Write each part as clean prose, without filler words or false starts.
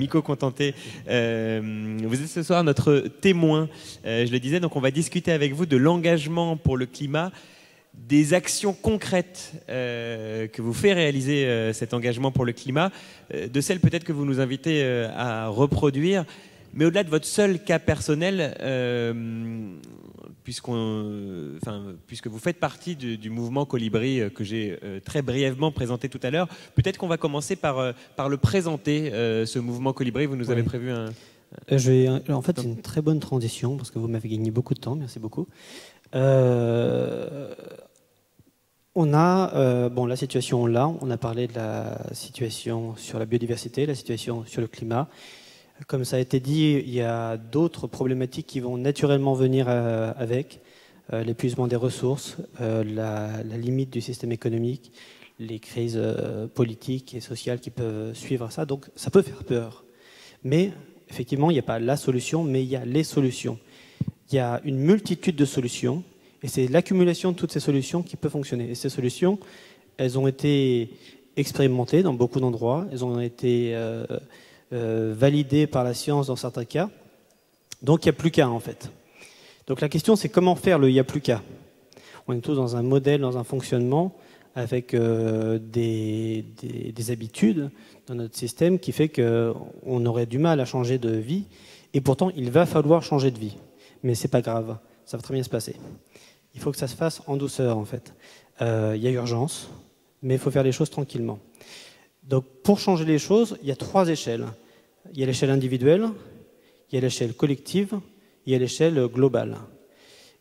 Miko Contenté, vous êtes ce soir notre témoin, je le disais, donc on va discuter avec vous de l'engagement pour le climat, des actions concrètes que vous fait réaliser cet engagement pour le climat, de celles peut-être que vous nous invitez à reproduire, mais au-delà de votre seul cas personnel, puisque vous faites partie du mouvement Colibri que j'ai très brièvement présenté tout à l'heure, peut-être qu'on va commencer par le présenter, ce mouvement Colibri. Vous nous avez prévu un... En fait, c'est une très bonne transition, parce que vous m'avez gagné beaucoup de temps, merci beaucoup. On a la situation là, on a parlé de la situation sur la biodiversité, la situation sur le climat. Comme ça a été dit, il y a d'autres problématiques qui vont naturellement venir avec l'épuisement des ressources, la limite du système économique, les crises politiques et sociales qui peuvent suivre ça. Donc ça peut faire peur. Mais effectivement, il n'y a pas la solution, mais il y a les solutions. Il y a une multitude de solutions et c'est l'accumulation de toutes ces solutions qui peut fonctionner. Et ces solutions, elles ont été expérimentées dans beaucoup d'endroits, elles ont été validées par la science dans certains cas. Donc il n'y a plus qu'à en fait. Donc la question c'est comment faire le il n'y a plus qu'à. On est tous dans un modèle, dans un fonctionnement avec des habitudes dans notre système qui fait qu'on aurait du mal à changer de vie et pourtant il va falloir changer de vie. Mais c'est pas grave, ça va très bien se passer. Il faut que ça se fasse en douceur en fait. Il y a urgence, mais il faut faire les choses tranquillement. Donc pour changer les choses, il y a 3 échelles. Il y a l'échelle individuelle, il y a l'échelle collective, il y a l'échelle globale.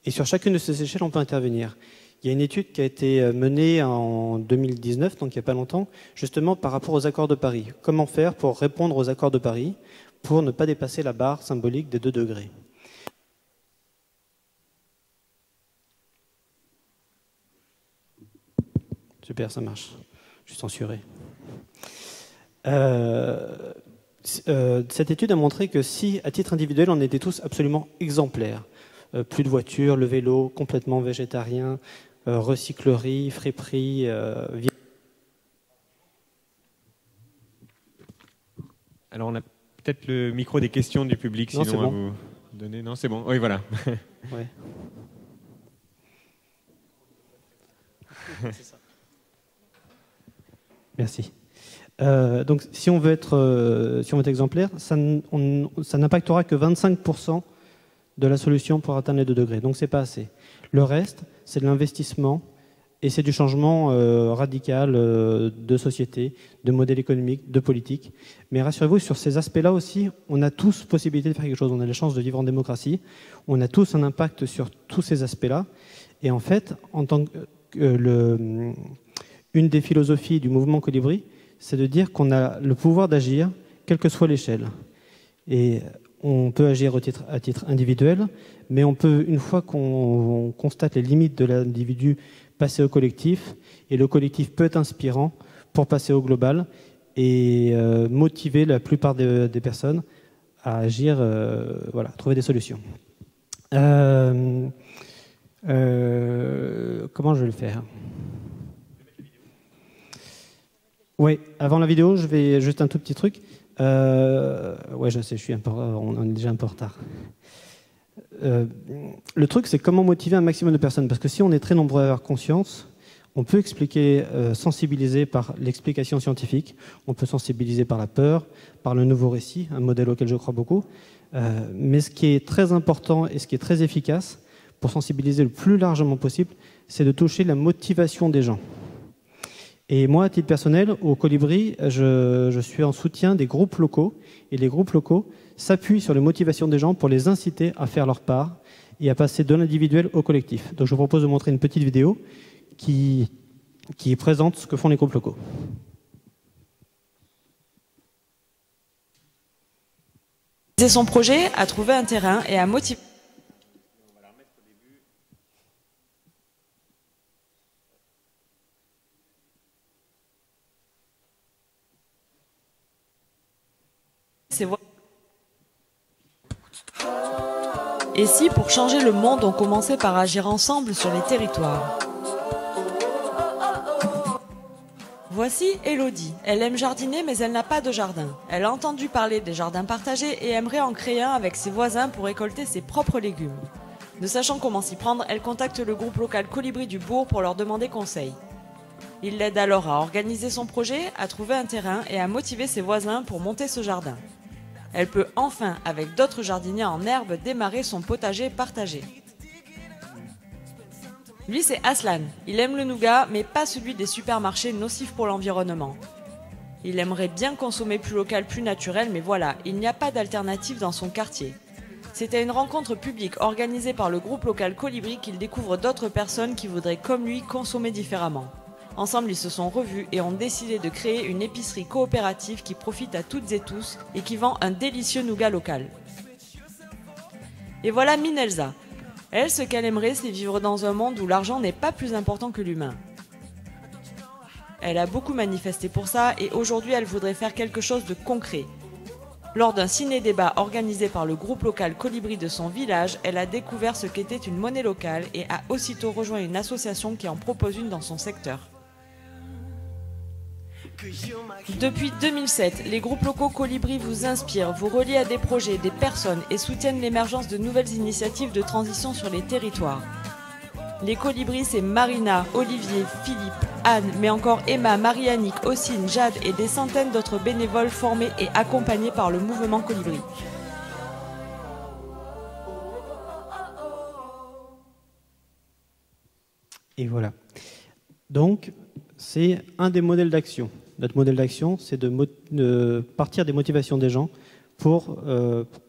Et sur chacune de ces échelles, on peut intervenir. Il y a une étude qui a été menée en 2019, donc il n'y a pas longtemps, justement par rapport aux accords de Paris. Comment faire pour répondre aux accords de Paris pour ne pas dépasser la barre symbolique des 2 degrés. Super, ça marche. Je suis censuré. Cette étude a montré que si, à titre individuel, on était tous absolument exemplaires, plus de voitures, le vélo complètement végétarien, recyclerie, friperie... Alors on a peut-être le micro des questions du public, non, sinon bon. à vous donner. Non, c'est bon. Oui, voilà. Ouais. C'est ça. Merci. Donc, si on veut être exemplaire, ça n'impactera que 25% de la solution pour atteindre les 2 degrés. Donc, c'est pas assez. Le reste, c'est de l'investissement et c'est du changement radical de société, de modèle économique, de politique. Mais rassurez-vous, sur ces aspects-là aussi, on a tous possibilité de faire quelque chose. On a la chance de vivre en démocratie. On a tous un impact sur tous ces aspects-là. Et en fait, en tant que une des philosophies du mouvement Colibri, c'est de dire qu'on a le pouvoir d'agir, quelle que soit l'échelle. Et on peut agir à titre individuel, mais on peut, une fois qu'on constate les limites de l'individu, passer au collectif. Et le collectif peut être inspirant pour passer au global et motiver la plupart des personnes à agir, à trouver des solutions. Comment je vais le faire ? Oui, avant la vidéo, je vais juste un tout petit truc. Ouais, je sais, on est déjà un peu en retard. Le truc, c'est comment motiver un maximum de personnes. Parce que si on est très nombreux à avoir conscience, on peut expliquer, sensibiliser par l'explication scientifique, on peut sensibiliser par la peur, par le nouveau récit, un modèle auquel je crois beaucoup. Mais ce qui est très important et ce qui est très efficace pour sensibiliser le plus largement possible, c'est de toucher la motivation des gens. Et moi, à titre personnel, au Colibri, je suis en soutien des groupes locaux. Et les groupes locaux s'appuient sur les motivations des gens pour les inciter à faire leur part et à passer de l'individuel au collectif. Donc je vous propose de montrer une petite vidéo qui présente ce que font les groupes locaux. Son projet, à trouver un terrain et à motiver. Et si, pour changer le monde, on commençait par agir ensemble sur les territoires ? Voici Voici Elodie. Elle aime jardiner, mais elle n'a pas de jardin. Elle a entendu parler des jardins partagés et aimerait en créer un avec ses voisins pour récolter ses propres légumes. Ne sachant comment s'y prendre, elle contacte le groupe local Colibri du Bourg pour leur demander conseil. Il l'aide alors à organiser son projet, à trouver un terrain et à motiver ses voisins pour monter ce jardin. Elle peut enfin, avec d'autres jardiniers en herbe, démarrer son potager partagé. Lui, c'est Aslan. Il aime le nougat, mais pas celui des supermarchés nocifs pour l'environnement. Il aimerait bien consommer plus local, plus naturel, mais voilà, il n'y a pas d'alternative dans son quartier. C'est à une rencontre publique organisée par le groupe local Colibri qu'il découvre d'autres personnes qui voudraient, comme lui, consommer différemment. Ensemble, ils se sont revus et ont décidé de créer une épicerie coopérative qui profite à toutes et tous et qui vend un délicieux nougat local. Et voilà Minelza. Elle, ce qu'elle aimerait, c'est vivre dans un monde où l'argent n'est pas plus important que l'humain. Elle a beaucoup manifesté pour ça et aujourd'hui, elle voudrait faire quelque chose de concret. Lors d'un ciné-débat organisé par le groupe local Colibri de son village, elle a découvert ce qu'était une monnaie locale et a aussitôt rejoint une association qui en propose une dans son secteur. Depuis 2007, les groupes locaux Colibri vous inspirent, vous relient à des projets, des personnes et soutiennent l'émergence de nouvelles initiatives de transition sur les territoires. Les Colibris, c'est Marina, Olivier, Philippe, Anne, mais encore Emma, Marie-Annick, Ossine, Jade et des centaines d'autres bénévoles formés et accompagnés par le mouvement Colibri. Et Donc, c'est un des modèles d'action. Notre modèle d'action, c'est de partir des motivations des gens pour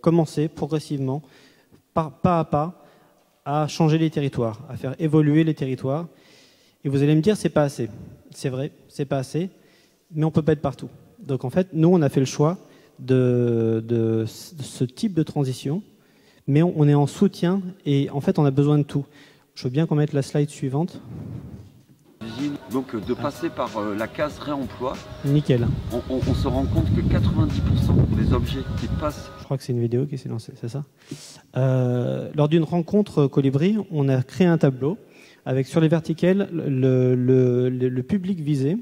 commencer progressivement, pas à pas, à changer les territoires, à faire évoluer les territoires. Et vous allez me dire, c'est pas assez. C'est vrai, c'est pas assez, mais on peut pas être partout. Donc en fait, nous, on a fait le choix de ce type de transition, mais on est en soutien et en fait, on a besoin de tout. Je veux bien qu'on mette la slide suivante. Donc de passer par la case réemploi, nickel. On se rend compte que 90% des objets qui passent... Je crois que c'est une vidéo qui s'est lancée, c'est ça. Lors d'une rencontre Colibri, on a créé un tableau avec sur les verticales le public visé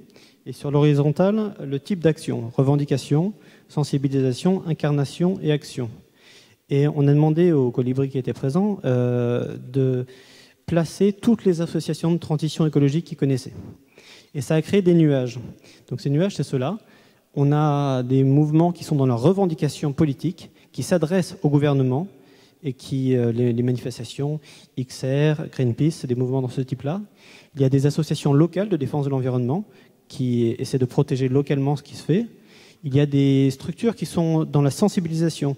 et sur l'horizontale le type d'action, revendication, sensibilisation, incarnation et action. Et on a demandé aux Colibri qui étaient présents de placer toutes les associations de transition écologique qu'ils connaissaient. Et ça a créé des nuages. Donc ces nuages, c'est ceux-là. On a des mouvements qui sont dans leur revendication politique, qui s'adressent au gouvernement, et qui, les manifestations, XR, Greenpeace, c'est des mouvements dans ce type-là. Il y a des associations locales de défense de l'environnement qui essaient de protéger localement ce qui se fait. Il y a des structures qui sont dans la sensibilisation,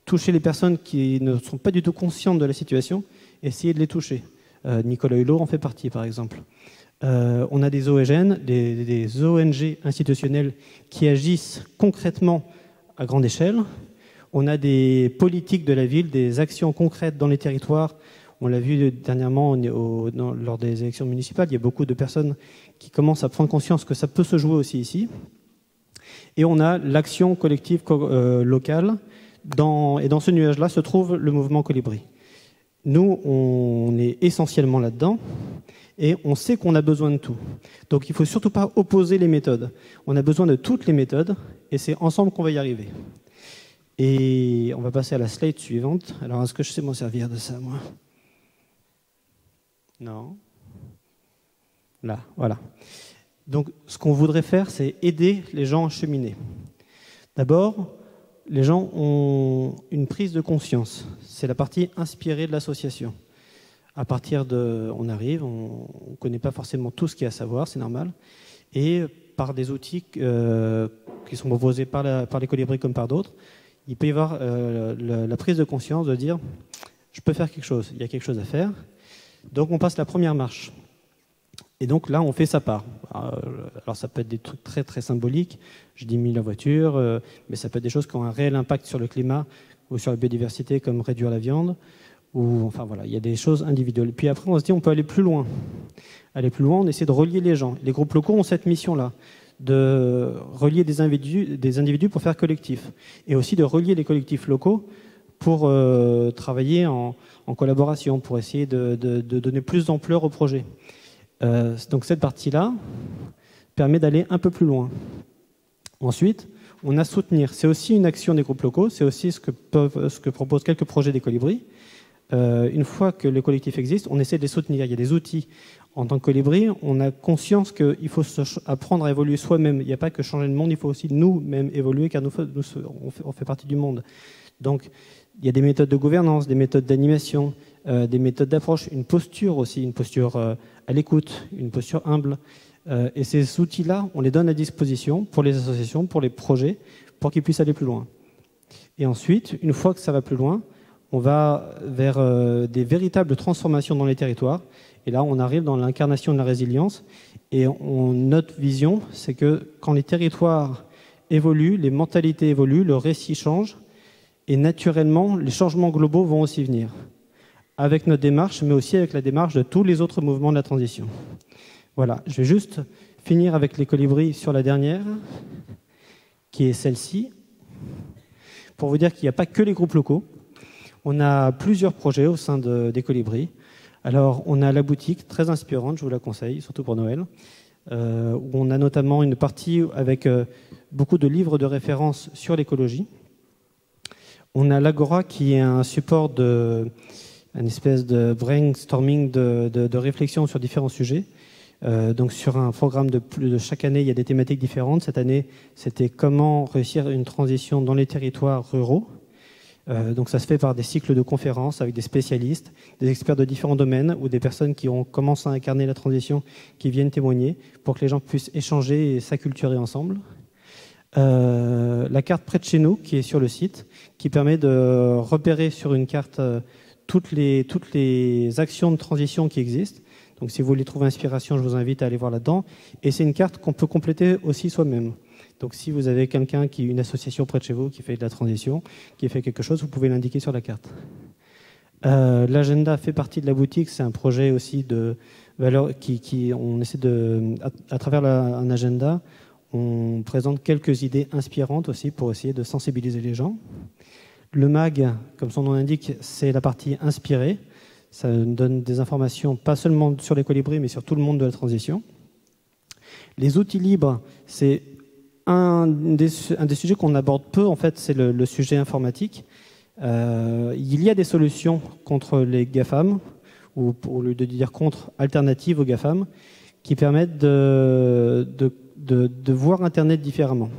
toucher les personnes qui ne sont pas du tout conscientes de la situation, essayer de les toucher. Nicolas Hulot en fait partie, par exemple. On a des ONG, des ONG institutionnelles qui agissent concrètement à grande échelle. On a des politiques de la ville, des actions concrètes dans les territoires. On l'a vu dernièrement lors des élections municipales. Il y a beaucoup de personnes qui commencent à prendre conscience que ça peut se jouer aussi ici. Et on a l'action collective locale. Et dans ce nuage-là se trouve le mouvement Colibri. Nous, on est essentiellement là-dedans et on sait qu'on a besoin de tout. Donc il ne faut surtout pas opposer les méthodes. On a besoin de toutes les méthodes et c'est ensemble qu'on va y arriver. Et on va passer à la slide suivante. Alors, est-ce que je sais m'en servir de ça, moi? Non. Là, voilà. Donc, ce qu'on voudrait faire, c'est aider les gens à cheminer. D'abord, les gens ont une prise de conscience. C'est la partie inspirée de l'association. À partir de... On arrive, on ne connaît pas forcément tout ce qu'il y a à savoir, c'est normal. Et par des outils qui sont proposés par les Colibris comme par d'autres, il peut y avoir la prise de conscience de dire « je peux faire quelque chose, il y a quelque chose à faire ». Donc on passe la première marche. Et donc là, on fait sa part. Alors ça peut être des trucs très très symboliques, je diminue la voiture, mais ça peut être des choses qui ont un réel impact sur le climat ou sur la biodiversité, comme réduire la viande, ou enfin voilà, il y a des choses individuelles. Puis après, on se dit on peut aller plus loin. Aller plus loin, on essaie de relier les gens. Les groupes locaux ont cette mission-là, de relier des individus pour faire collectif, et aussi de relier les collectifs locaux pour travailler en collaboration, pour essayer de donner plus d'ampleur au projet. Donc cette partie-là, permet d'aller un peu plus loin. Ensuite, on a soutenir. C'est aussi une action des groupes locaux, c'est aussi ce que proposent quelques projets des colibris. Une fois que les collectifs existent, on essaie de les soutenir. Il y a des outils. En tant que colibri, on a conscience qu'il faut apprendre à évoluer soi-même. Il n'y a pas que changer le monde, il faut aussi nous-mêmes évoluer, car on fait partie du monde. Donc, il y a des méthodes de gouvernance, des méthodes d'animation, des méthodes d'approche, une posture aussi, une posture à l'écoute, une posture humble. Et ces outils-là, on les donne à disposition pour les associations, pour les projets, pour qu'ils puissent aller plus loin. Et ensuite, une fois que ça va plus loin, on va vers des véritables transformations dans les territoires. Et là, on arrive dans l'incarnation de la résilience. Et notre vision, c'est que quand les territoires évoluent, les mentalités évoluent, le récit change. Et naturellement, les changements globaux vont aussi venir. Avec notre démarche, mais aussi avec la démarche de tous les autres mouvements de la transition. Voilà, je vais juste finir avec les colibris sur la dernière, qui est celle-ci, pour vous dire qu'il n'y a pas que les groupes locaux. On a plusieurs projets au sein des colibris. Alors, on a la boutique, très inspirante, je vous la conseille, surtout pour Noël, où on a notamment une partie avec beaucoup de livres de référence sur l'écologie. On a l'Agora, qui est un support une espèce de brainstorming de réflexion sur différents sujets. Donc sur un programme de chaque année, il y a des thématiques différentes. Cette année, c'était comment réussir une transition dans les territoires ruraux. Donc ça se fait par des cycles de conférences avec des spécialistes, des experts de différents domaines ou des personnes qui ont commencé à incarner la transition qui viennent témoigner pour que les gens puissent échanger et s'acculturer ensemble. La carte près de chez nous qui est sur le site, qui permet de repérer sur une carte toutes les actions de transition qui existent. Donc si vous voulez trouver inspiration, je vous invite à aller voir là-dedans. Et c'est une carte qu'on peut compléter aussi soi-même. Donc si vous avez quelqu'un une association près de chez vous qui fait de la transition, qui fait quelque chose, vous pouvez l'indiquer sur la carte. L'agenda fait partie de la boutique, c'est un projet aussi de valeur on essaie à travers un agenda, on présente quelques idées inspirantes aussi pour essayer de sensibiliser les gens. Le MAG, comme son nom l'indique, c'est la partie inspirée. Ça donne des informations pas seulement sur les colibris, mais sur tout le monde de la transition. Les outils libres, c'est un des sujets qu'on aborde peu, en fait, c'est le sujet informatique. Il y a des solutions contre les GAFAM, ou au lieu de dire contre, alternatives aux GAFAM, qui permettent de voir Internet différemment.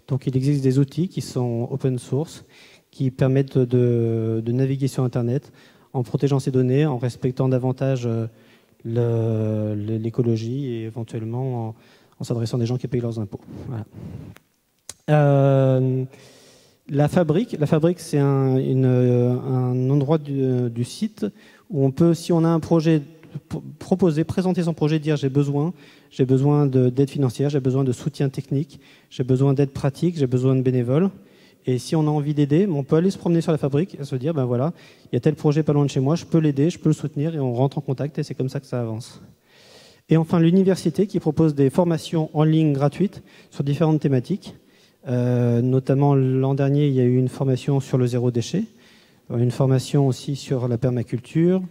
Donc il existe des outils qui sont open source, qui permettent de naviguer sur Internet en protégeant ses données, en respectant davantage l'écologie et éventuellement en s'adressant à des gens qui payent leurs impôts. Voilà. La fabrique, c'est un endroit du site où on peut, si on a un projet, présenter son projet, dire j'ai besoin d'aide financière, j'ai besoin de soutien technique, j'ai besoin d'aide pratique, j'ai besoin de bénévoles. Et si on a envie d'aider, on peut aller se promener sur la fabrique et se dire, ben voilà, il y a tel projet pas loin de chez moi, je peux l'aider, je peux le soutenir, et on rentre en contact, et c'est comme ça que ça avance. Et enfin, l'université qui propose des formations en ligne gratuites sur différentes thématiques. Notamment, l'an dernier, il y a eu une formation sur le zéro déchet, une formation aussi sur la permaculture,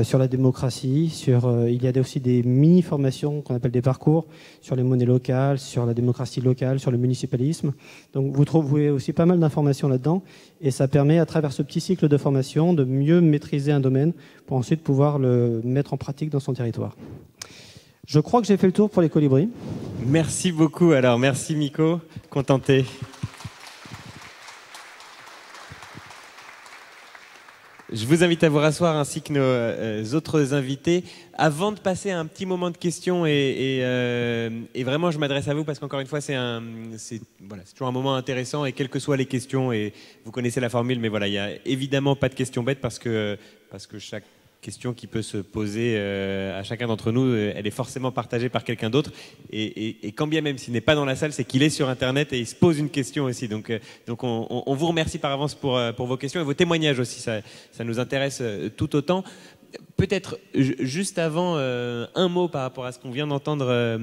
sur la démocratie, il y a aussi des mini-formations qu'on appelle des parcours sur les monnaies locales, sur la démocratie locale, sur le municipalisme. Donc vous trouvez aussi pas mal d'informations là-dedans et ça permet à travers ce petit cycle de formation de mieux maîtriser un domaine pour ensuite pouvoir le mettre en pratique dans son territoire. Je crois que j'ai fait le tour pour les colibris. Merci beaucoup. Alors merci Miko, contenté. Je vous invite à vous rasseoir ainsi que nos autres invités. Avant de passer à un petit moment de questions et vraiment je m'adresse à vous parce qu'encore une fois c'est toujours un moment intéressant et quelles que soient les questions et vous connaissez la formule mais voilà il n'y a évidemment pas de questions bêtes parce que chaque question qui peut se poser à chacun d'entre nous, elle est forcément partagée par quelqu'un d'autre. Et quand bien même s'il n'est pas dans la salle, c'est qu'il est sur Internet et il se pose une question aussi. Donc on vous remercie par avance pour vos questions et vos témoignages aussi. Ça nous intéresse tout autant. peut-être juste avant, un mot par rapport à ce qu'on vient d'entendre,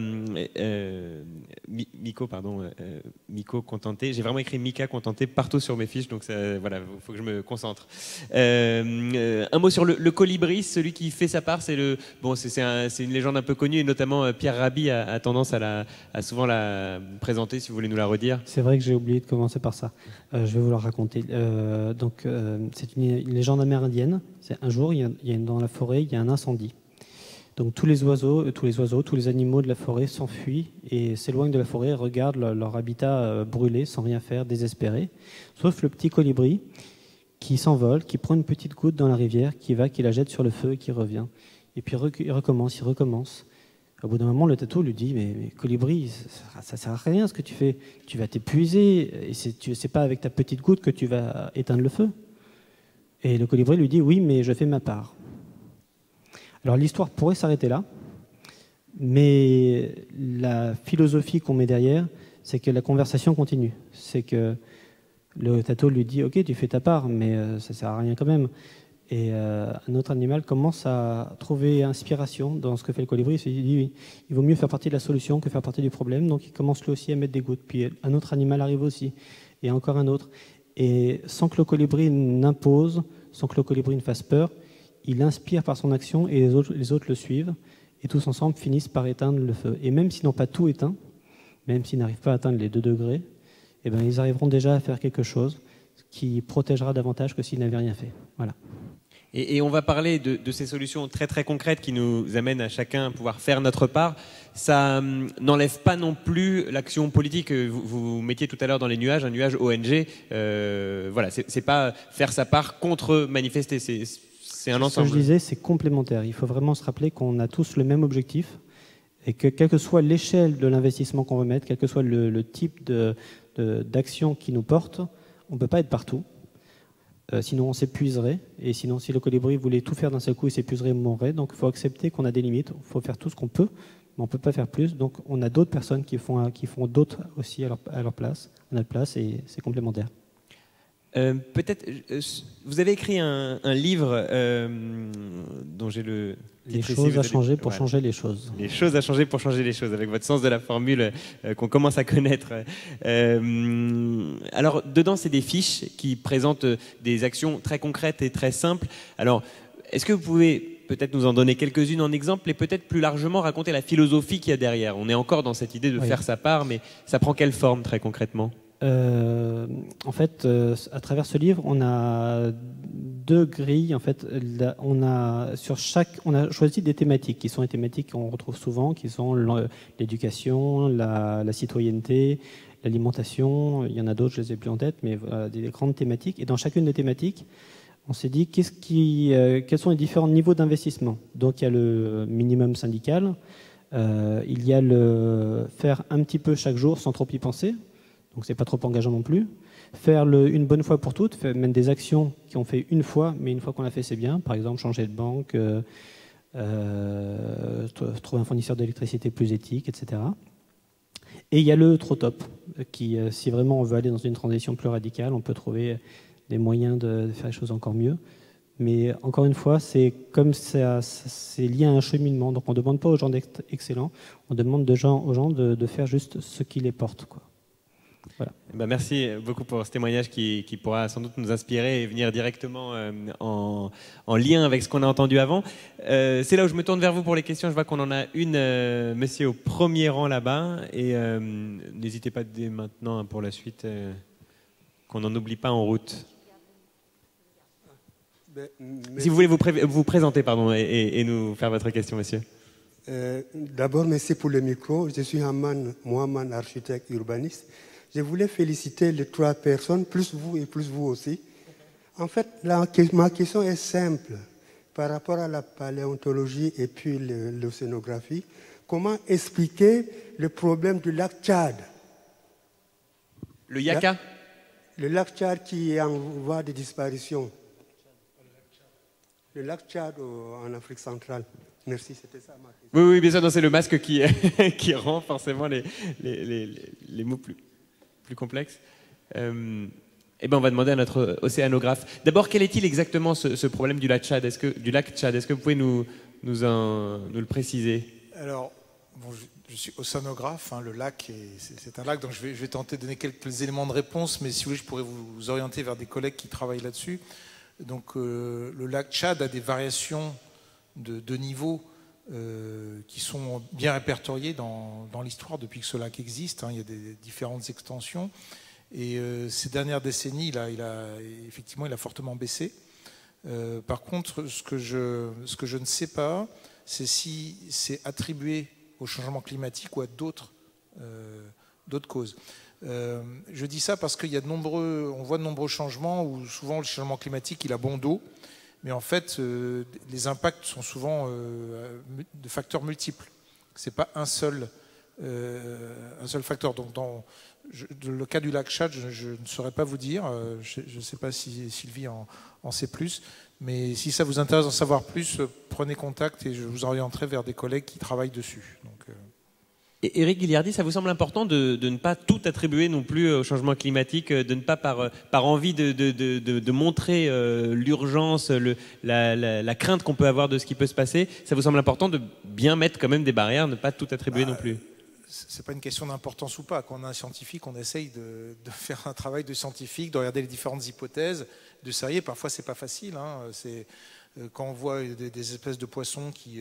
Miko Contenté. J'ai vraiment écrit Mika Contenté partout sur mes fiches, donc voilà, il faut que je me concentre. Un mot sur le colibri, celui qui fait sa part, c'est une légende un peu connue, et notamment Pierre Rabhi a tendance à souvent la présenter, si vous voulez nous la redire. C'est vrai que j'ai oublié de commencer par ça. Je vais vous la raconter. C'est une légende amérindienne. C'est un jour, dans la forêt, il y a un incendie. Donc tous les oiseaux, tous les animaux de la forêt s'enfuient et s'éloignent de la forêt, regardent leur habitat brûler sans rien faire, désespérés. Sauf le petit colibri qui s'envole, qui prend une petite goutte dans la rivière, qui la jette sur le feu et qui revient. Et puis il recommence. Au bout d'un moment, le tatou lui dit mais colibri, ça sert à rien ce que tu fais. Tu vas t'épuiser et c'est pas avec ta petite goutte que tu vas éteindre le feu. Et le colibri lui dit oui, mais je fais ma part. Alors l'histoire pourrait s'arrêter là, mais la philosophie qu'on met derrière, c'est que la conversation continue. C'est que le tatou lui dit ok, tu fais ta part, mais ça sert à rien quand même. Et un autre animal commence à trouver inspiration dans ce que fait le colibri. Il se dit oui, il vaut mieux faire partie de la solution que faire partie du problème. Donc il commence lui aussi à mettre des gouttes. Puis un autre animal arrive aussi, et encore un autre. Et sans que le colibri n'impose, sans que le colibri ne fasse peur, il inspire par son action et les autres le suivent. Et tous ensemble finissent par éteindre le feu. Et même s'ils n'ont pas tout éteint, même s'ils n'arrivent pas à atteindre les 2 degrés, eh ben, ils arriveront déjà à faire quelque chose qui protégera davantage que s'ils n'avaient rien fait. Voilà. Et on va parler de ces solutions très très concrètes qui nous amènent à chacun à pouvoir faire notre part. Ça n'enlève pas non plus l'action politique. Vous mettiez tout à l'heure dans les nuages, un nuage ONG. Voilà, c'est pas faire sa part contre manifester. C'est un ensemble. Ce que je disais, c'est complémentaire. Il faut vraiment se rappeler qu'on a tous le même objectif et que quelle que soit l'échelle de l'investissement qu'on veut mettre, quel que soit le type d'action qui nous porte, on ne peut pas être partout. Sinon on s'épuiserait, et sinon si le colibri voulait tout faire d'un seul coup, il s'épuiserait et mourrait. Donc il faut accepter qu'on a des limites, il faut faire tout ce qu'on peut, mais on ne peut pas faire plus. Donc on a d'autres personnes qui font d'autres aussi à leur place, à notre place, et c'est complémentaire. Peut-être, vous avez écrit un livre dont j'ai le... Les choses à changer pour changer les choses. Les choses à changer pour changer les choses, avec votre sens de la formule qu'on commence à connaître. Alors, dedans, c'est des fiches qui présentent des actions très concrètes et très simples. Alors, est-ce que vous pouvez peut-être nous en donner quelques-unes en exemple et peut-être plus largement raconter la philosophie qu'il y a derrière? On est encore dans cette idée de faire sa part, mais ça prend quelle forme très concrètement? En fait, à travers ce livre, on a 2 grilles. En fait, on a choisi des thématiques qui sont les thématiques qu'on retrouve souvent, qui sont l'éducation, la citoyenneté, l'alimentation. Il y en a d'autres, je les ai plus en tête, mais voilà, des grandes thématiques. Et dans chacune des thématiques, on s'est dit quels sont les différents niveaux d'investissement. Donc, il y a le minimum syndical, il y a le faire un petit peu chaque jour sans trop y penser. Donc c'est pas trop engageant non plus. Faire une bonne fois pour toutes, même des actions qui ont fait une fois, mais une fois qu'on l'a fait, c'est bien. Par exemple, changer de banque, trouver un fournisseur d'électricité plus éthique, etc. Et il y a le trop top, qui, si vraiment on veut aller dans une transition plus radicale, on peut trouver des moyens de faire les choses encore mieux. Mais encore une fois, c'est comme ça, c'est lié à un cheminement. Donc on ne demande pas aux gens d'être excellents, on demande aux gens de faire juste ce qui les porte, quoi. Voilà. Merci beaucoup pour ce témoignage qui pourra sans doute nous inspirer et venir directement en lien avec ce qu'on a entendu avant. C'est là où je me tourne vers vous pour les questions. Je vois qu'on en a une, monsieur, au premier rang là-bas. Et n'hésitez pas dès maintenant pour la suite, qu'on n'en oublie pas en route. Si vous voulez vous présenter et nous faire votre question, monsieur. D'abord, merci pour le micro. Je suis Mohamed, architecte urbaniste. Je voulais féliciter les 3 personnes, plus vous aussi. En fait, ma question est simple. Par rapport à la paléontologie et puis l'océanographie, comment expliquer le problème du lac Tchad? Le Yaka? Le lac Tchad qui est en voie de disparition. Le lac Tchad en Afrique centrale. Merci, c'était ça ma question. Oui, bien sûr, c'est le masque qui rend forcément les mots plus complexes. Eh ben, on va demander à notre océanographe. D'abord, quel est-il exactement ce problème du lac Tchad? Est-ce que vous pouvez nous le préciser? Alors, bon, je suis océanographe, hein, le lac, c'est un lac, donc je vais tenter de donner quelques éléments de réponse, mais si vous voulez, je pourrais vous orienter vers des collègues qui travaillent là-dessus. Donc, le lac Tchad a des variations de niveau qui sont bien répertoriées dans l'histoire depuis que ce lac existe. Hein, il y a des différentes extensions. Et ces dernières décennies, effectivement, il a fortement baissé. Par contre, ce que je ne sais pas, c'est si c'est attribué au changement climatique ou à d'autres causes. Je dis ça parce qu'on voit de nombreux changements où souvent le changement climatique il a bon dos, mais en fait les impacts sont souvent de facteurs multiples. C'est pas un seul facteur. Donc dans le cas du lac Tchad, je ne saurais pas vous dire. Je ne sais pas si Sylvie en sait plus. Mais si ça vous intéresse d'en savoir plus, prenez contact et je vous orienterai vers des collègues qui travaillent dessus. Donc, Et Éric Guilliardi, ça vous semble important de ne pas tout attribuer non plus au changement climatique, de ne pas par envie de montrer l'urgence, la crainte qu'on peut avoir de ce qui peut se passer, ça vous semble important de bien mettre quand même des barrières, ne pas tout attribuer non plus? C'est pas une question d'importance ou pas. Quand on est un scientifique, on essaye de faire un travail de scientifique, de regarder les différentes hypothèses, de s'arrêter. Parfois, c'est pas facile. Hein. Quand on voit des espèces de poissons qui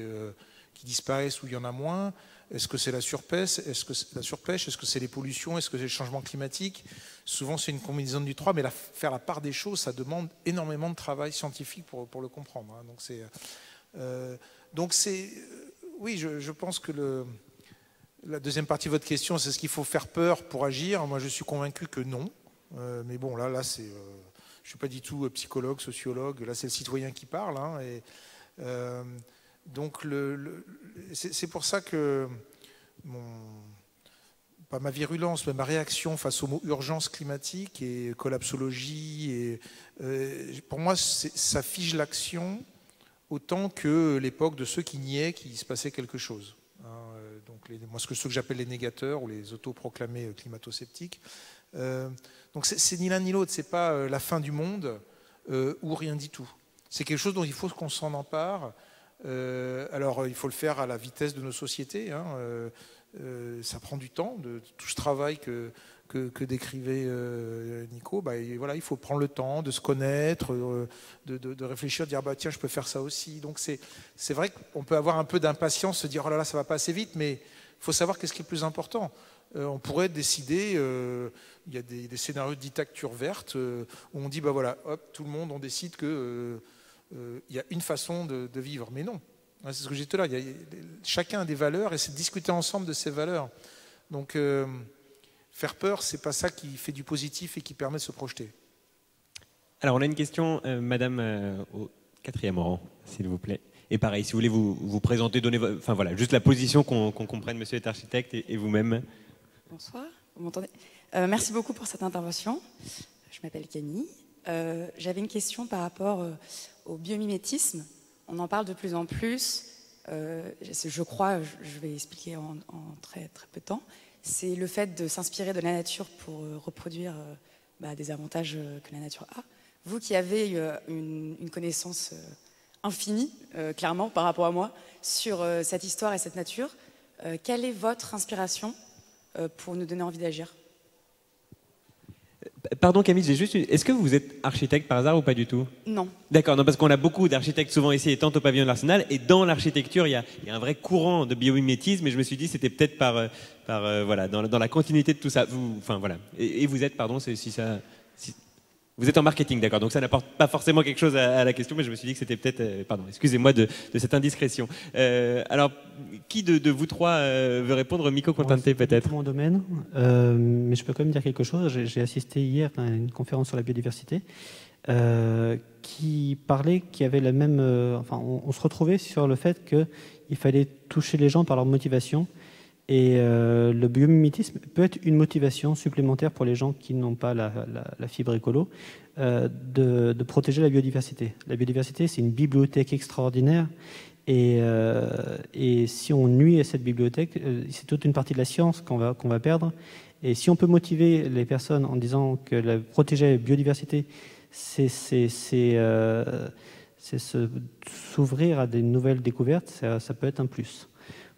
disparaissent ou il y en a moins, est-ce que c'est la surpêche? Est-ce que c'est les pollutions? Est-ce que c'est le changement climatique? Souvent, c'est une combinaison du trois, mais faire la part des choses, ça demande énormément de travail scientifique pour le comprendre. Hein. Oui, je pense que la deuxième partie de votre question, c'est ce qu'il faut faire peur pour agir. Moi, je suis convaincu que non. Mais bon, là, je ne suis pas du tout psychologue, sociologue. Là, c'est le citoyen qui parle. Hein, donc, c'est pour ça que, pas ma virulence, mais ma réaction face au mot urgence climatique et collapsologie, pour moi, ça fige l'action autant que l'époque de ceux qui niaient qu'il se passait quelque chose. Donc ceux que j'appelle les négateurs ou les autoproclamés climato-sceptiques. Donc c'est ni l'un ni l'autre, c'est pas la fin du monde ou rien du tout. C'est quelque chose dont il faut qu'on s'en empare. Alors il faut le faire à la vitesse de nos sociétés. Hein. Ça prend du temps, tout ce travail que décrivait Nico. Voilà, il faut prendre le temps de se connaître, de réfléchir, de dire tiens, je peux faire ça aussi. Donc c'est vrai qu'on peut avoir un peu d'impatience, se dire oh là là, ça va pas assez vite, mais il faut savoir qu'est-ce qui est le plus important. On pourrait décider, il y a des scénarios de dictature verte où on dit voilà, hop, tout le monde, on décide que il y a une façon de vivre, mais non. C'est ce que j'ai dit tout à l'heure. Chacun a des valeurs et c'est de discuter ensemble de ces valeurs. Donc faire peur, c'est pas ça qui fait du positif et qui permet de se projeter. Alors on a une question, madame, au 4e rang, s'il vous plaît. Et pareil, si vous voulez vous présenter, donner, enfin voilà, juste la position qu'on comprenne, monsieur est architecte et vous-même. Bonsoir, vous m'entendez? Merci beaucoup pour cette intervention. Je m'appelle Camille. J'avais une question par rapport au biomimétisme. On en parle de plus en plus. Je crois, je vais expliquer en très, très peu de temps. C'est le fait de s'inspirer de la nature pour reproduire des avantages que la nature a. Vous qui avez une connaissance infinie, clairement, par rapport à moi, sur cette histoire et cette nature, quelle est votre inspiration pour nous donner envie d'agir? Pardon Camille, est-ce que vous êtes architecte par hasard ou pas du tout? Non. D'accord, non, parce qu'on a beaucoup d'architectes souvent ici étant au pavillon de l'Arsenal, et dans l'architecture, il y a un vrai courant de biomimétisme, et je me suis dit c'était peut-être voilà, dans la continuité de tout ça. Enfin voilà. Et vous êtes, pardon, vous êtes en marketing, d'accord, donc ça n'apporte pas forcément quelque chose à la question, mais je me suis dit que c'était peut-être... pardon, excusez-moi de cette indiscrétion. Alors, qui de vous trois veut répondre? Miko Contente, peut-être? C'est mon domaine, mais je peux quand même dire quelque chose. J'ai assisté hier à une conférence sur la biodiversité qui parlait qu'il y avait la même... on se retrouvait sur le fait qu'il fallait toucher les gens par leur motivation. Et le biomimétisme peut être une motivation supplémentaire pour les gens qui n'ont pas la fibre écolo de protéger la biodiversité. La biodiversité, c'est une bibliothèque extraordinaire Et si on nuit à cette bibliothèque, c'est toute une partie de la science qu'on va perdre. Et si on peut motiver les personnes en disant que protéger la biodiversité, c'est s'ouvrir à des nouvelles découvertes, ça peut être un plus.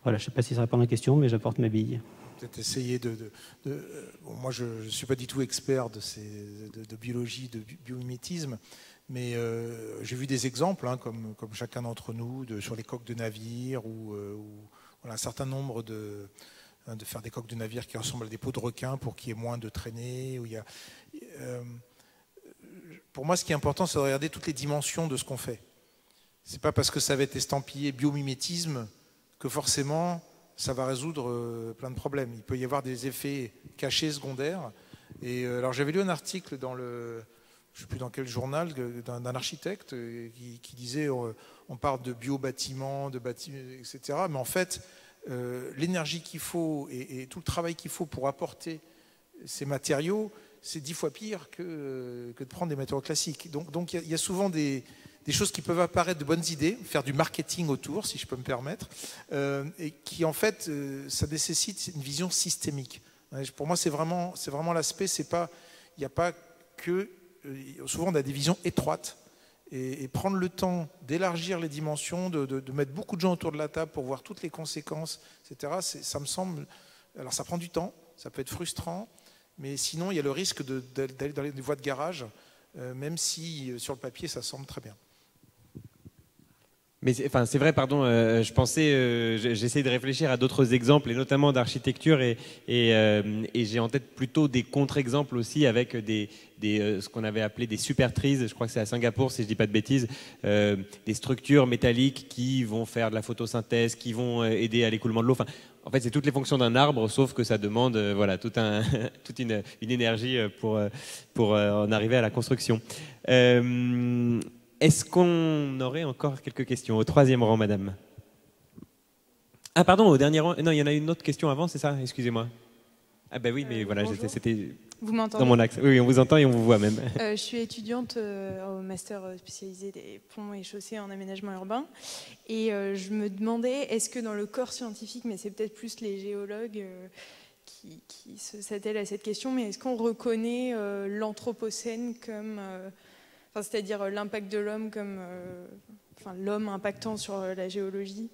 Voilà, je ne sais pas si ça répond à la question, mais j'apporte ma bille. Peut-être essayer bon, moi, je ne suis pas du tout expert de biologie, de biomimétisme, mais j'ai vu des exemples, hein, comme chacun d'entre nous, sur les coques de navires, ou voilà, un certain nombre de faire des coques de navires qui ressemblent à des peaux de requin pour qu'il y ait moins de traînées. Pour moi, ce qui est important, c'est de regarder toutes les dimensions de ce qu'on fait. Ce n'est pas parce que ça va être estampillé biomimétisme que forcément ça va résoudre plein de problèmes. Il peut y avoir des effets cachés secondaires. Et alors j'avais lu un article dans je ne sais plus dans quel journal, d'un architecte qui disait on parle de biobâtiments, etc. Mais en fait, l'énergie qu'il faut et tout le travail qu'il faut pour apporter ces matériaux, c'est 10 fois pire que de prendre des matériaux classiques. Donc il y a souvent des choses qui peuvent apparaître de bonnes idées, faire du marketing autour, si je peux me permettre, et qui en fait, ça nécessite une vision systémique. Pour moi, c'est vraiment l'aspect, il n'y a pas que... Souvent, on a des visions étroites, et prendre le temps d'élargir les dimensions, de mettre beaucoup de gens autour de la table pour voir toutes les conséquences, etc., ça me semble... Alors, ça prend du temps, ça peut être frustrant, mais sinon, il y a le risque d'aller dans les voies de garage, même si, sur le papier, ça semble très bien. Mais c'est vrai, pardon, j'essaie de réfléchir à d'autres exemples, et notamment d'architecture, et j'ai en tête plutôt des contre-exemples aussi, avec ce qu'on avait appelé des super trees, je crois que c'est à Singapour, si je ne dis pas de bêtises, des structures métalliques qui vont faire de la photosynthèse, qui vont aider à l'écoulement de l'eau. En fait, c'est toutes les fonctions d'un arbre, sauf que ça demande toute une énergie pour en arriver à la construction. Est-ce qu'on aurait encore quelques questions? Au troisième rang, madame. Ah, pardon, au dernier rang. Non, il y en a une autre question avant, c'est ça? Excusez-moi. Ah ben oui, mais voilà, c'était dans mon axe. Oui, on vous entend et on vous voit même. Je suis étudiante au master spécialisé des ponts et chaussées en aménagement urbain. Et je me demandais, est-ce que dans le corps scientifique, mais c'est peut-être plus les géologues qui s'attellent à cette question, mais est-ce qu'on reconnaît l'anthropocène comme... c'est-à-dire l'impact de l'homme comme l'homme impactant sur la géologie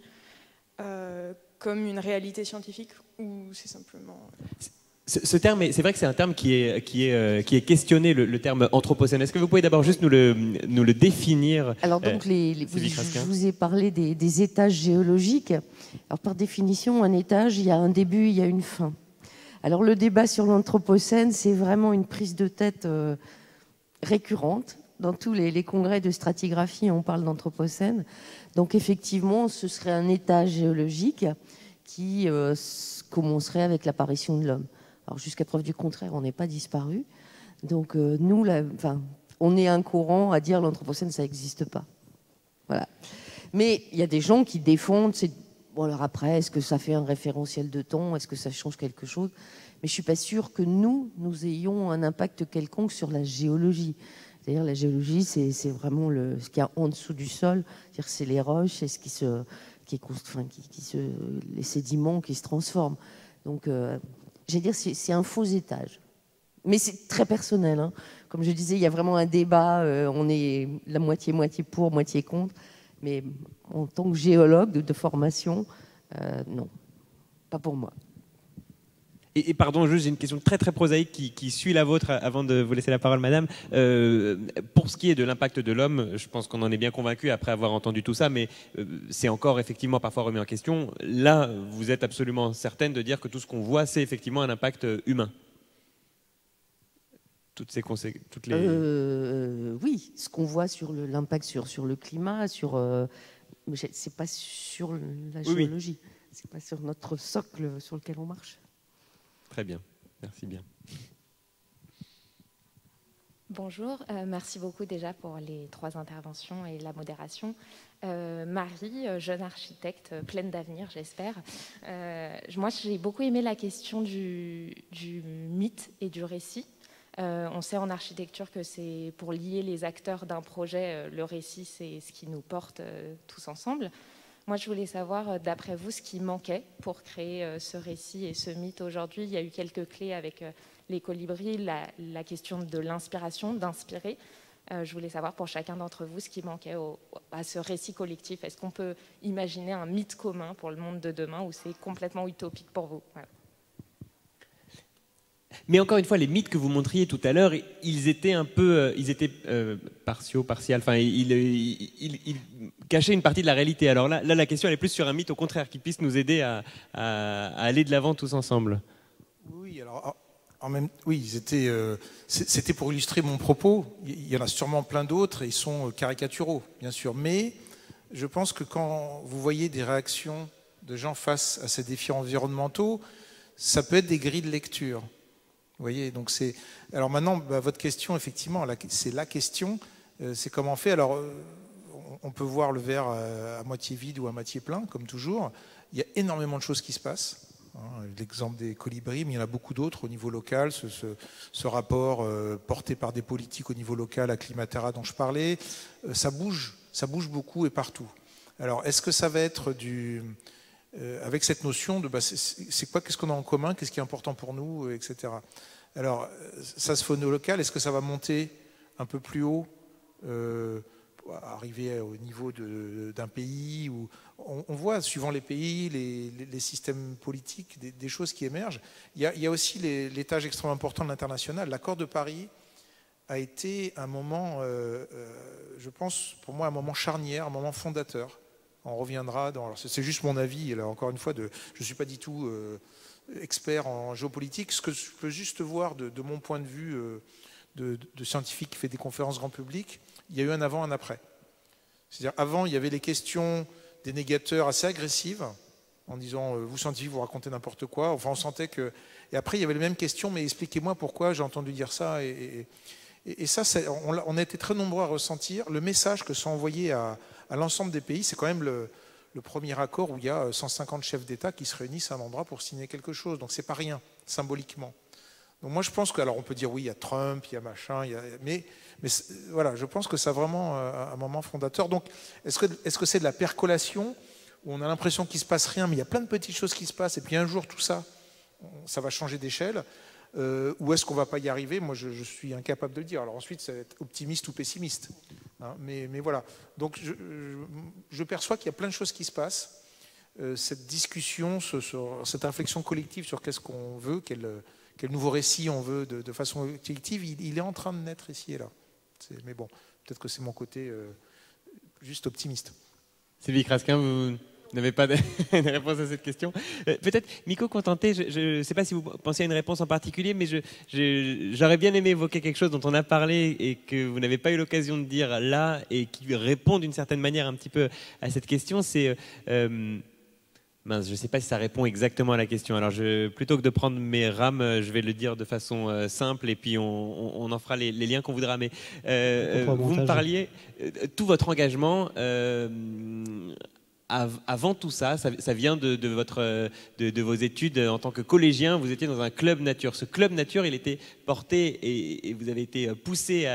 comme une réalité scientifique, ou c'est simplement... Ce terme, c'est vrai que c'est un terme qui est questionné, le terme anthropocène. Est-ce que vous pouvez d'abord juste nous le définir? Alors donc, je vous ai parlé des étages géologiques. Alors par définition, un étage, il y a un début, il y a une fin. Alors le débat sur l'anthropocène, c'est vraiment une prise de tête récurrente. Dans tous les congrès de stratigraphie, on parle d'anthropocène. Donc effectivement, ce serait un étage géologique qui commencerait avec l'apparition de l'homme. Alors jusqu'à preuve du contraire, on n'est pas disparu. Donc nous, on est un courant à dire l'anthropocène, ça n'existe pas. Voilà. Mais il y a des gens qui défendent... Bon, alors après, est-ce que ça fait un référentiel de temps? Est-ce que ça change quelque chose? Mais je ne suis pas sûre que nous ayons un impact quelconque sur la géologie. C'est-à-dire la géologie, c'est vraiment ce qu'il y a en dessous du sol. C'est-à-dire c'est les roches, c'est les sédiments qui se transforment. Donc, j'allais dire, c'est un faux étage. Mais c'est très personnel. Hein. Comme je disais, il y a vraiment un débat. On est la moitié pour, moitié contre. Mais en tant que géologue de formation, non, pas pour moi. Et pardon, juste j'ai une question très très prosaïque qui suit la vôtre avant de vous laisser la parole, madame. Pour ce qui est de l'impact de l'homme, je pense qu'on en est bien convaincu après avoir entendu tout ça, mais c'est encore effectivement parfois remis en question. Là, vous êtes absolument certaine de dire que tout ce qu'on voit, c'est effectivement un impact humain. Oui, ce qu'on voit sur l'impact sur le climat, c'est pas sur la géologie, c'est pas sur notre socle sur lequel on marche. Très bien, merci bien. Bonjour, merci beaucoup déjà pour les 3 interventions et la modération. Marie, jeune architecte, pleine d'avenir, j'espère. Moi, j'ai beaucoup aimé la question du mythe et du récit. On sait en architecture que c'est pour lier les acteurs d'un projet, le récit, c'est ce qui nous porte tous ensemble. Moi, je voulais savoir, d'après vous, ce qui manquait pour créer ce récit et ce mythe aujourd'hui. Il y a eu quelques clés avec les colibris, la question de l'inspiration, d'inspirer. Je voulais savoir pour chacun d'entre vous ce qui manquait à ce récit collectif. Est-ce qu'on peut imaginer un mythe commun pour le monde de demain ou c'est complètement utopique pour vous? Voilà. Mais encore une fois, les mythes que vous montriez tout à l'heure, ils étaient un peu, partiaux, partiels. Enfin, ils cachaient une partie de la réalité. Alors là, la question elle est plus sur un mythe, au contraire, qui puisse nous aider à aller de l'avant tous ensemble. Oui, alors oui, c'était pour illustrer mon propos. Il y en a sûrement plein d'autres et ils sont caricaturaux, bien sûr. Mais je pense que quand vous voyez des réactions de gens face à ces défis environnementaux, ça peut être des grilles de lecture. Vous voyez, donc c'est. Alors maintenant, votre question, effectivement, c'est la question. C'est comment on fait. Alors, on peut voir le verre à moitié vide ou à moitié plein, comme toujours. Il y a énormément de choses qui se passent. L'exemple des colibris, mais il y en a beaucoup d'autres au niveau local. Ce rapport porté par des politiques au niveau local à Climatera dont je parlais, ça bouge beaucoup et partout. Alors, est-ce que ça va être avec cette notion de c'est quoi, qu'est-ce qu'on a en commun, qu'est-ce qui est important pour nous, etc. Alors, ça se fait au niveau local. Est-ce que ça va monter un peu plus haut, arriver au niveau d'un pays où on voit, suivant les pays, les systèmes politiques, des choses qui émergent. Il y a aussi l'étage extrêmement important de l'international. L'accord de Paris a été un moment, je pense, pour moi, un moment charnière, un moment fondateur. On reviendra dans... C'est juste mon avis, là, encore une fois, je ne suis pas du tout expert en géopolitique. Ce que je peux juste voir de mon point de vue de scientifique qui fait des conférences grand public, il y a eu un avant, un après. C'est-à-dire, avant, il y avait les questions des négateurs assez agressives, en disant, vous scientifiques, vous racontez n'importe quoi. Enfin, on sentait que... Et après, il y avait les mêmes questions, mais expliquez-moi pourquoi j'ai entendu dire ça. Et ça, on a été très nombreux à ressentir le message que sont envoyés à l'ensemble des pays. C'est quand même le premier accord où il y a 150 chefs d'État qui se réunissent à un endroit pour signer quelque chose. Donc c'est pas rien, symboliquement. Donc moi je pense que, alors on peut dire oui, il y a Trump, il y a machin, mais voilà, je pense que c'est vraiment un moment fondateur. Donc est-ce que c'est de la percolation où on a l'impression qu'il se passe rien, mais il y a plein de petites choses qui se passent, et puis un jour tout ça, ça va changer d'échelle, ou est-ce qu'on va pas y arriver? Moi je suis incapable de le dire. Alors ensuite, ça va être optimiste ou pessimiste. Mais voilà. Donc je perçois qu'il y a plein de choses qui se passent. Cette discussion, cette réflexion collective sur qu'est-ce qu'on veut, quel nouveau récit on veut de façon collective, il est en train de naître ici et là. Mais bon, peut-être que c'est mon côté juste optimiste. Sylvie Crasquin, vous n'avez pas de réponse à cette question. Peut-être, Miko Contenté, je ne sais pas si vous pensez à une réponse en particulier, mais j'aurais bien aimé évoquer quelque chose dont on a parlé et que vous n'avez pas eu l'occasion de dire là et qui répond d'une certaine manière un petit peu à cette question. C'est... mince, je ne sais pas si ça répond exactement à la question. Alors, plutôt que de prendre mes rames, je vais le dire de façon simple et puis on en fera les liens qu'on voudra. Mais vous me parliez, tout votre engagement... avant tout ça, ça vient de vos études en tant que collégien. Vous étiez dans un club nature. Ce club nature, il était porté et vous avez été poussé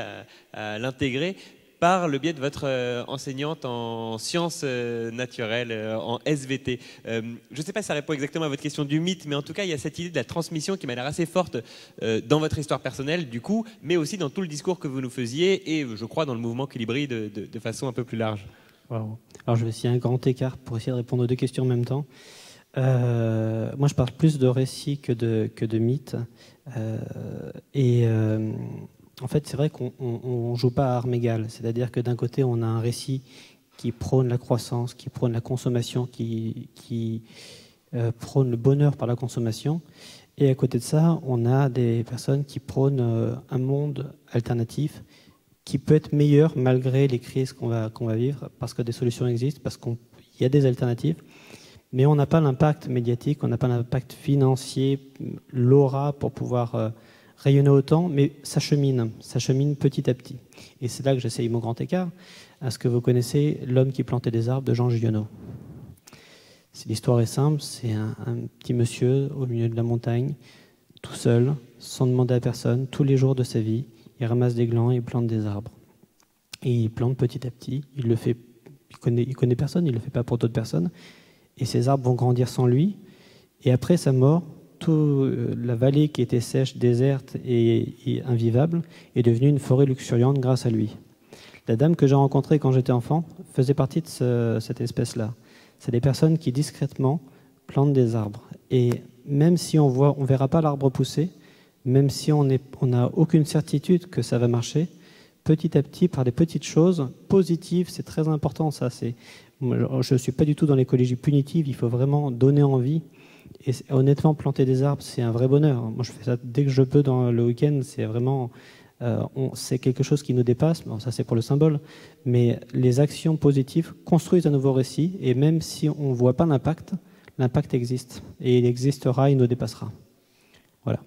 à l'intégrer par le biais de votre enseignante en sciences naturelles, en SVT. Je ne sais pas si ça répond exactement à votre question du mythe, mais en tout cas, il y a cette idée de la transmission qui m'a l'air assez forte dans votre histoire personnelle, du coup, mais aussi dans tout le discours que vous nous faisiez et, je crois, dans le mouvement Colibri de façon un peu plus large. Wow. Alors je vais essayer un grand écart pour essayer de répondre aux deux questions en même temps. Moi je parle plus de récits que de mythes. En fait c'est vrai qu'on ne joue pas à armes égales. C'est-à-dire que d'un côté on a un récit qui prône la croissance, qui prône la consommation, qui prône le bonheur par la consommation. Et à côté de ça on a des personnes qui prônent un monde alternatif qui peut être meilleur malgré les crises qu'on va vivre, parce que des solutions existent, parce qu'il y a des alternatives, mais on n'a pas l'impact médiatique, on n'a pas l'impact financier, l'aura pour pouvoir rayonner autant, mais ça chemine petit à petit. Et c'est là que j'essaye mon grand écart. Est-ce que vous connaissez L'homme qui plantait des arbres de Jean Giono? L'histoire est simple, c'est un petit monsieur au milieu de la montagne, tout seul, sans demander à personne, tous les jours de sa vie. Il ramasse des glands, il plante des arbres. Et il plante petit à petit. Il il connaît personne, il ne le fait pas pour d'autres personnes. Et ces arbres vont grandir sans lui. Et après sa mort, la vallée qui était sèche, déserte et invivable est devenue une forêt luxuriante grâce à lui. La dame que j'ai rencontrée quand j'étais enfant faisait partie de cette espèce-là. C'est des personnes qui discrètement plantent des arbres. Et même si on ne verra pas l'arbre pousser, même si on n'a aucune certitude que ça va marcher, petit à petit, par des petites choses positives, c'est très important ça. Je ne suis pas du tout dans l'écologie punitive, il faut vraiment donner envie. Et honnêtement, planter des arbres, c'est un vrai bonheur. Moi, je fais ça dès que je peux dans le week-end. C'est vraiment, c'est quelque chose qui nous dépasse. Bon, ça, c'est pour le symbole. Mais les actions positives construisent un nouveau récit. Et même si on ne voit pas l'impact, l'impact existe. Et il existera, il nous dépassera. Voilà.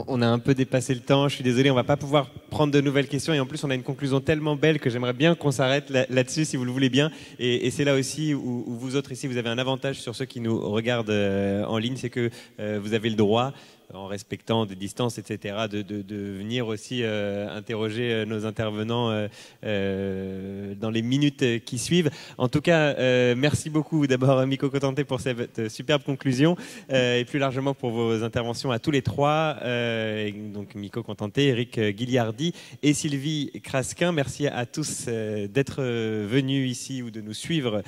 On a un peu dépassé le temps, je suis désolé, on ne va pas pouvoir prendre de nouvelles questions et en plus on a une conclusion tellement belle que j'aimerais bien qu'on s'arrête là-dessus si vous le voulez bien. Et c'est là aussi où vous autres ici, vous avez un avantage sur ceux qui nous regardent en ligne, c'est que vous avez le droit, en respectant des distances, etc., de venir aussi interroger nos intervenants dans les minutes qui suivent. En tout cas, merci beaucoup d'abord Miko Kotanté pour cette superbe conclusion et plus largement pour vos interventions à tous les trois. Donc Miko Kotanté, Eric Guiliardi et Sylvie Crasquin. Merci à tous d'être venus ici ou de nous suivre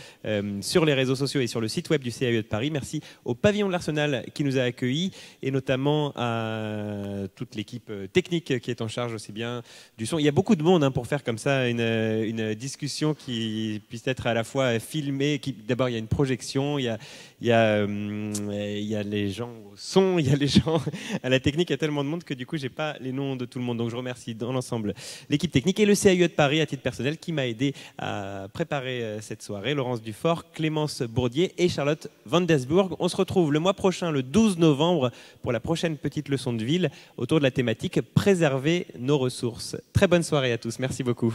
sur les réseaux sociaux et sur le site web du CAE de Paris. Merci au pavillon de l'Arsenal qui nous a accueillis et notamment à toute l'équipe technique qui est en charge aussi bien du son. Il y a beaucoup de monde pour faire comme ça une discussion qui puisse être à la fois filmée. D'abord, il y a une projection, il y a les gens au son, il y a les gens à la technique. Il y a tellement de monde que du coup, je n'ai pas les noms de tout le monde. Donc, je remercie dans l'ensemble l'équipe technique et le CAE de Paris à titre personnel qui m'a aidé à préparer cette soirée. Laurence Dufort, Clémence Bourdier et Charlotte Van Desburg. On se retrouve le mois prochain, le 12 novembre, pour la prochaine petite leçon de ville autour de la thématique « Préserver nos ressources ». Très bonne soirée à tous. Merci beaucoup.